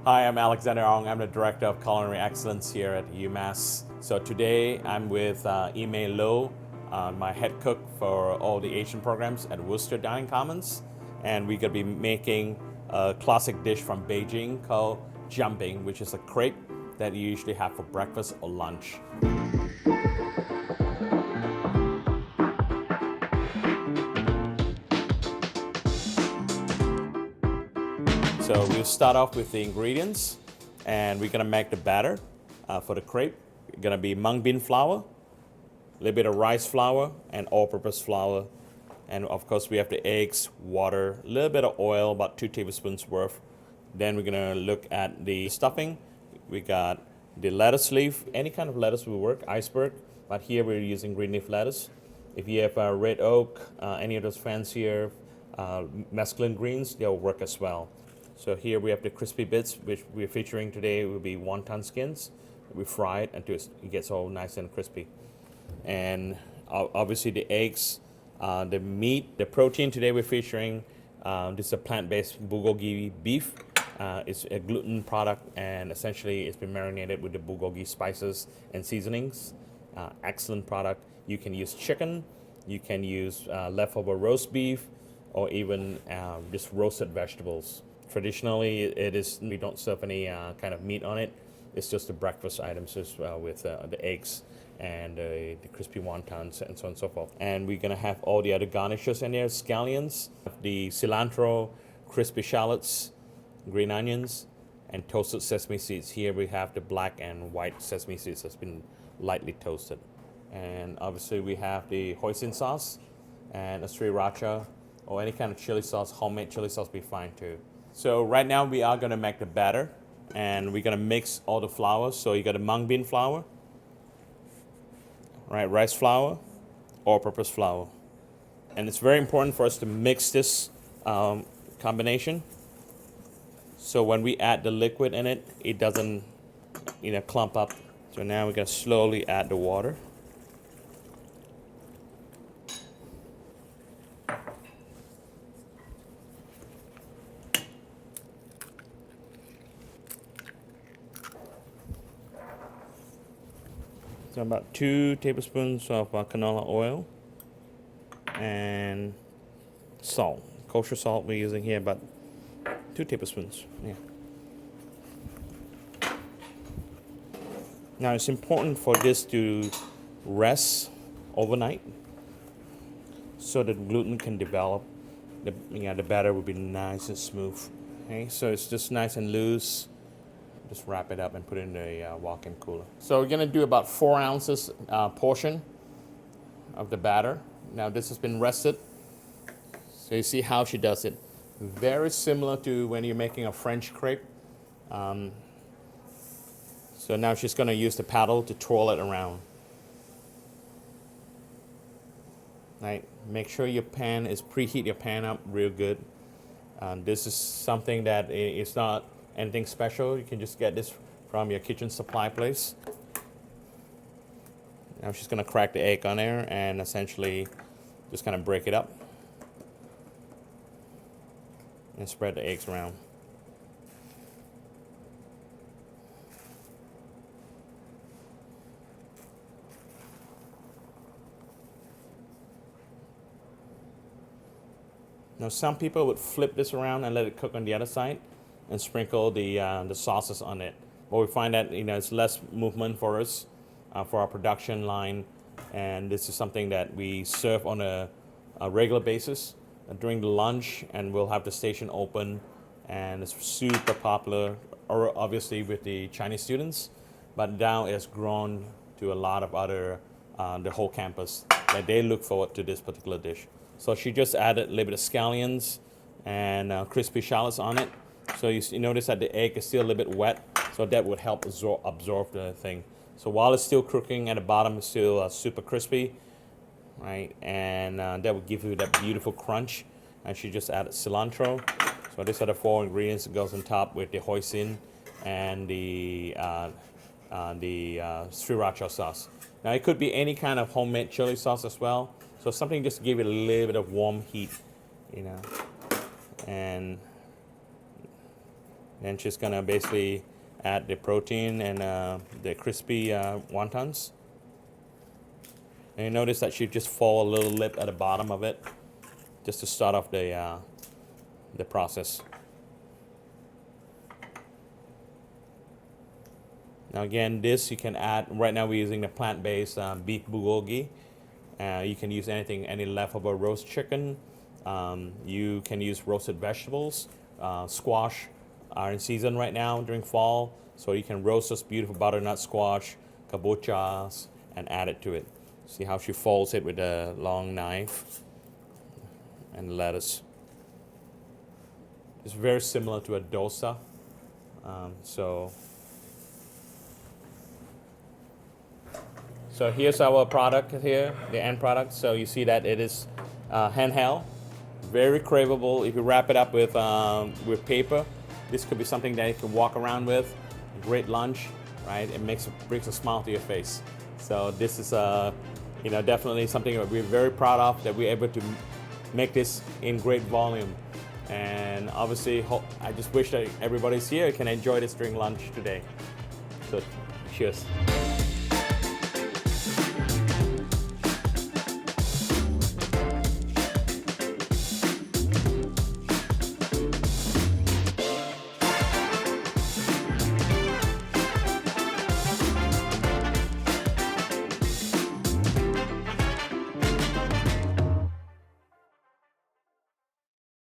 Hi, I'm Alexander Ong. I'm the Director of Culinary Excellence here at UMass. So today I'm with Ime Lo, my head cook for all the Asian programs at Worcester Dining Commons. And we're going to be making a classic dish from Beijing called Jian, which is a crepe that you usually have for breakfast or lunch. So we'll start off with the ingredients, and we're gonna make the batter for the crepe. It's gonna be mung bean flour, a little bit of rice flour, and all-purpose flour. And of course we have the eggs, water, a little bit of oil, about 2 tablespoons worth. Then we're gonna look at the stuffing. We got the lettuce leaf, any kind of lettuce will work, iceberg, but here we're using green leaf lettuce. If you have red oak, any of those fancier mesclun greens, they'll work as well. So here we have the crispy bits, which we're featuring today will be wonton skins. We fry it until it gets all nice and crispy. And obviously the eggs, the meat, the protein today we're featuring, this is a plant-based bulgogi beef. It's a gluten product, and essentially it's been marinated with the bulgogi spices and seasonings. Excellent product. You can use chicken, you can use leftover roast beef, or even just roasted vegetables. Traditionally, we don't serve any kind of meat on it. It's just the breakfast items with the eggs and the crispy wontons and so on and so forth. And we're gonna have all the other garnishes in there: scallions, the cilantro, crispy shallots, green onions, and toasted sesame seeds. Here we have the black and white sesame seeds that's been lightly toasted. And obviously we have the hoisin sauce and a sriracha or any kind of chili sauce. Homemade chili sauce will be fine too. So right now we are gonna make the batter, and we're gonna mix all the flours. So you got a mung bean flour, right, rice flour, all-purpose flour. And it's very important for us to mix this combination. So when we add the liquid in it, it doesn't, clump up. So now we're gonna slowly add the water. So about 2 tablespoons of canola oil and salt. Kosher salt we're using here, about 2 tablespoons. Yeah. Now it's important for this to rest overnight so that gluten can develop. The batter will be nice and smooth. Okay, so it's just nice and loose. Just wrap it up and put it in the walk-in cooler. So we're gonna do about 4 ounces portion of the batter. Now this has been rested. So you see how she does it. Very similar to when you're making a French crepe. So now she's gonna use the paddle to twirl it around. Right, make sure your pan is preheat your pan up real good. This is something that it's not anything special. You can just get this from your kitchen supply place. Now she's gonna crack the egg on there and essentially just kind of break it up and spread the eggs around. Now some people would flip this around and let it cook on the other side and sprinkle the sauces on it. But we find that it's less movement for us, for our production line, and this is something that we serve on a regular basis during the lunch, and we'll have the station open, and it's super popular, or obviously with the Chinese students, but now it's grown to a lot of other, the whole campus, that they look forward to this particular dish. So she just added a little bit of scallions and crispy shallots on it. So you notice that the egg is still a little bit wet, so that would help absorb the thing. So while it's still cooking, at the bottom it's still super crispy, right? And that will give you that beautiful crunch. And she just added cilantro. So these are the 4 ingredients that goes on top with the hoisin and the sriracha sauce. Now it could be any kind of homemade chili sauce as well. So something just to give it a little bit of warm heat, And And she's gonna basically add the protein and the crispy wontons. And you notice that she just fall a little lip at the bottom of it, just to start off the process. Now again, this you can add. Right now we're using the plant-based beef bulgogi. You can use anything, any leftover roast chicken. You can use roasted vegetables. Squash are in season right now during fall, so you can roast this beautiful butternut squash, kabochas, and add it to it. See how she folds it with a long knife and lettuce. It's very similar to a dosa. So here's our product here, the end product. So you see that it is handheld, very craveable. If you wrap it up with paper, this could be something that you can walk around with. Great lunch, right? It brings a smile to your face. So this is definitely something that we're very proud of, that we're able to make this in great volume. And obviously, I just wish that everybody's here can enjoy this during lunch today. So cheers.